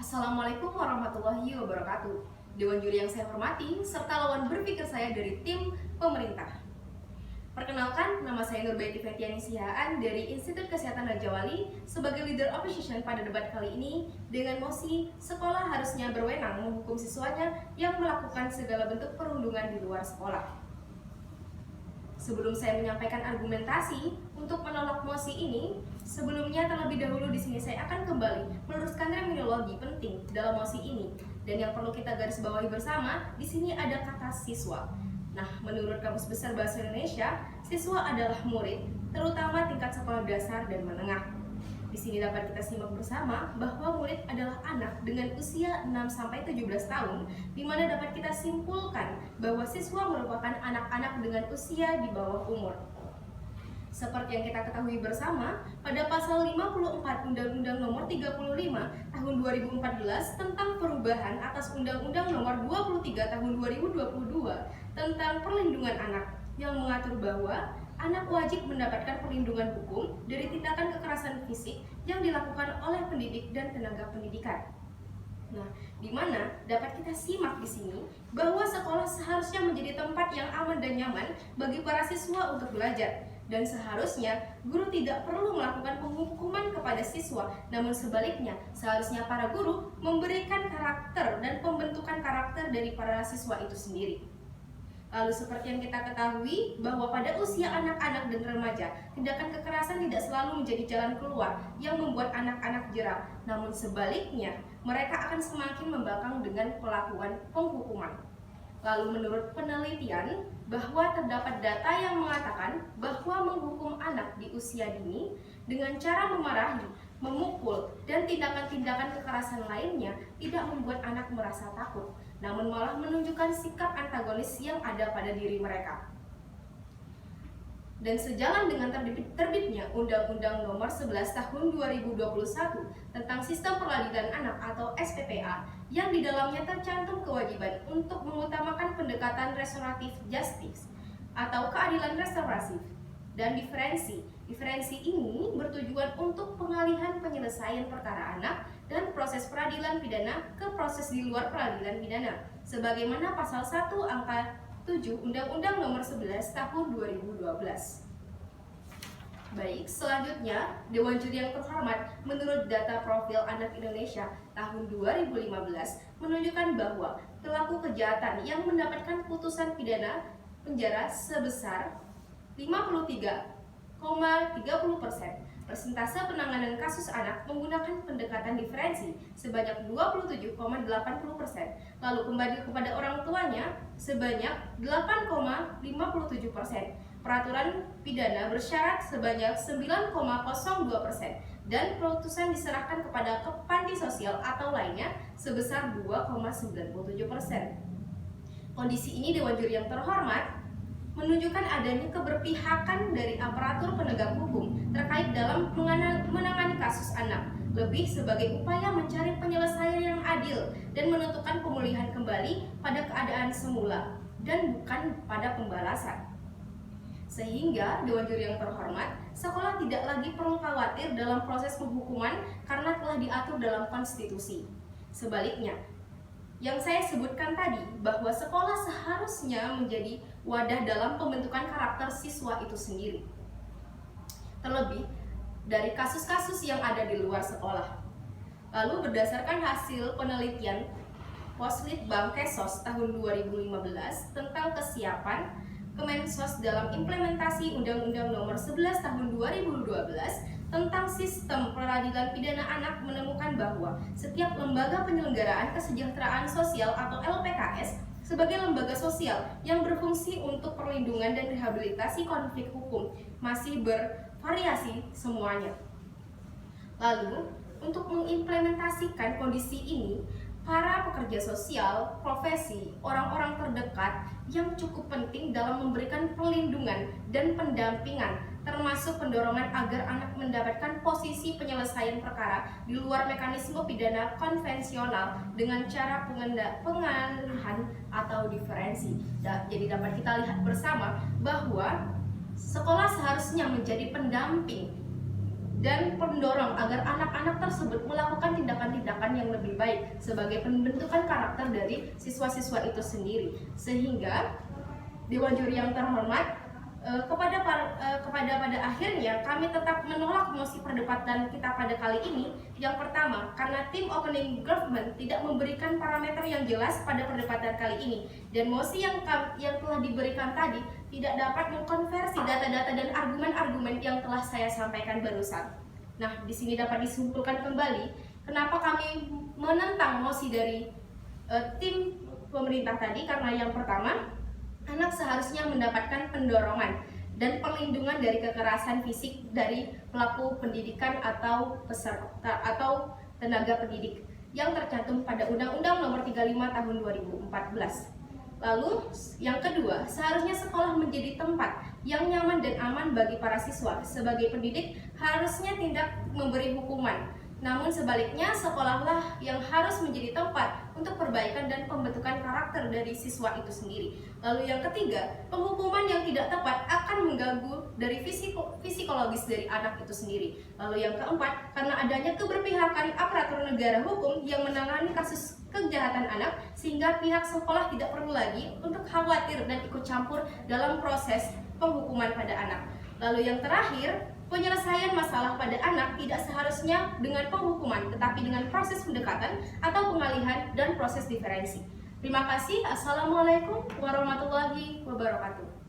Assalamualaikum warahmatullahi wabarakatuh. Dewan juri yang saya hormati, serta lawan berpikir saya dari tim pemerintah. Perkenalkan, nama saya Nurbaiti Fetiani Sihaan dari Institut Kesehatan Raja Wali sebagai leader opposition pada debat kali ini dengan mosi sekolah harusnya berwenang menghukum siswanya yang melakukan segala bentuk perundungan di luar sekolah. Sebelum saya menyampaikan argumentasi untuk menolak mosi ini, sebelumnya terlebih dahulu di sini saya akan kembali meluruskan terminologi penting dalam mosi ini. Dan yang perlu kita garis bawahi bersama, di sini ada kata siswa. Nah, menurut Kamus Besar Bahasa Indonesia, siswa adalah murid, terutama tingkat sekolah dasar dan menengah. Di sini dapat kita simak bersama bahwa murid adalah anak dengan usia 6-17 tahun, di mana dapat kita simpulkan bahwa siswa merupakan anak-anak dengan usia di bawah umur. Seperti yang kita ketahui bersama, pada pasal 54 Undang-Undang Nomor 35 Tahun 2014 tentang perubahan atas Undang-Undang Nomor 23 Tahun 2022 tentang perlindungan anak yang mengatur bahwa anak wajib mendapatkan perlindungan hukum dari tindakan kekerasan fisik yang dilakukan oleh pendidik dan tenaga pendidikan. Nah, di mana dapat kita simak di sini bahwa sekolah seharusnya menjadi tempat yang aman dan nyaman bagi para siswa untuk belajar. Dan seharusnya guru tidak perlu melakukan penghukuman kepada siswa, namun sebaliknya seharusnya para guru memberikan karakter dan pembentukan karakter dari para siswa itu sendiri. Lalu seperti yang kita ketahui bahwa pada usia anak-anak dan remaja, tindakan kekerasan tidak selalu menjadi jalan keluar yang membuat anak-anak jerah, namun sebaliknya mereka akan semakin membangkang dengan pelakuan penghukuman. Lalu menurut penelitian bahwa terdapat data yang mengatakan bahwa menghukum anak di usia dini dengan cara memarahi, memukul, dan tindakan-tindakan kekerasan lainnya tidak membuat anak merasa takut, namun malah menunjukkan sikap antagonis yang ada pada diri mereka. Dan sejalan dengan terbitnya Undang-Undang Nomor 11 Tahun 2021 tentang Sistem Peradilan Anak atau SPPA, yang di dalamnya tercantum kewajiban untuk mengutamakan pendekatan restoratif justice atau keadilan restoratif dan diferensi. Diferensi ini bertujuan untuk pengalihan penyelesaian perkara anak dan proses peradilan pidana ke proses di luar peradilan pidana, sebagaimana pasal 1 angka 7 Undang-Undang Nomor 11 Tahun 2012. Baik, selanjutnya Dewan Juri yang terhormat, menurut data Profil Anak Indonesia tahun 2015 menunjukkan bahwa pelaku kejahatan yang mendapatkan putusan pidana penjara sebesar 53,30%. Persentase penanganan kasus anak menggunakan pendekatan diferensi sebanyak 27,80%. Lalu kembali kepada orang tuanya sebanyak 8,57%. Peraturan pidana bersyarat sebanyak 9,02%. Dan putusan diserahkan kepada panti sosial atau lainnya sebesar 2,97%. Kondisi ini Dewan Juri yang terhormat menunjukkan adanya keberpihakan dari aparatur penegak hukum terkait dalam menangani kasus anak, lebih sebagai upaya mencari penyelesaian yang adil dan menentukan pemulihan kembali pada keadaan semula dan bukan pada pembalasan. Sehingga Dewan Juri yang terhormat, sekolah tidak lagi perlu khawatir dalam proses penghukuman karena telah diatur dalam konstitusi. Sebaliknya, yang saya sebutkan tadi bahwa sekolah seharusnya menjadi wadah dalam pembentukan karakter siswa itu sendiri. Terlebih dari kasus-kasus yang ada di luar sekolah. Lalu berdasarkan hasil penelitian Poslitbang Kesos tahun 2015 tentang kesiapan Kemensos dalam implementasi Undang-Undang Nomor 11 Tahun 2012 tentang Sistem Peradilan Pidana Anak menemukan bahwa setiap lembaga penyelenggaraan kesejahteraan sosial atau LPKS sebagai lembaga sosial yang berfungsi untuk perlindungan dan rehabilitasi konflik hukum masih bervariasi semuanya. Lalu, untuk mengimplementasikan kondisi ini, para pekerja sosial, profesi, orang-orang terdekat yang cukup penting dalam memberikan perlindungan dan pendampingan, termasuk pendorongan agar anak mendapatkan posisi penyelesaian perkara di luar mekanisme pidana konvensional dengan cara pengalihan atau diferensi. Jadi dapat kita lihat bersama bahwa sekolah seharusnya menjadi pendamping dan pendorong agar anak-anak tersebut melakukan tindakan-tindakan yang lebih baik baik sebagai pembentukan karakter dari siswa-siswa itu sendiri. Sehingga Dewan Juri yang terhormat, pada akhirnya kami tetap menolak mosi perdebatan kita pada kali ini. Yang pertama, karena tim opening government tidak memberikan parameter yang jelas pada perdebatan kali ini, dan mosi yang telah diberikan tadi tidak dapat mengkonversi data-data dan argumen-argumen yang telah saya sampaikan barusan. Nah, di sini dapat disimpulkan kembali kenapa kami menentang mosi dari tim pemerintah tadi, karena yang pertama, anak seharusnya mendapatkan pendorongan dan perlindungan dari kekerasan fisik dari pelaku pendidikan atau peserta atau tenaga pendidik yang tercantum pada Undang-Undang Nomor 35 Tahun 2014. Lalu yang kedua, seharusnya sekolah menjadi tempat yang nyaman dan aman bagi para siswa. Sebagai pendidik harusnya tidak memberi hukuman, namun sebaliknya sekolahlah yang harus menjadi tempat untuk perbaikan dan pembentukan karakter dari siswa itu sendiri. Lalu yang ketiga, penghukuman yang tidak tepat akan mengganggu dari psikologis dari anak itu sendiri. Lalu yang keempat, karena adanya keberpihakan aparatur negara hukum yang menangani kasus kejahatan anak, sehingga pihak sekolah tidak perlu lagi untuk khawatir dan ikut campur dalam proses penghukuman pada anak. Lalu yang terakhir, penyelesaian masalah pada anak tidak seharusnya dengan penghukuman, tetapi dengan proses pendekatan atau pengalihan dan proses diferensi. Terima kasih. Assalamualaikum warahmatullahi wabarakatuh.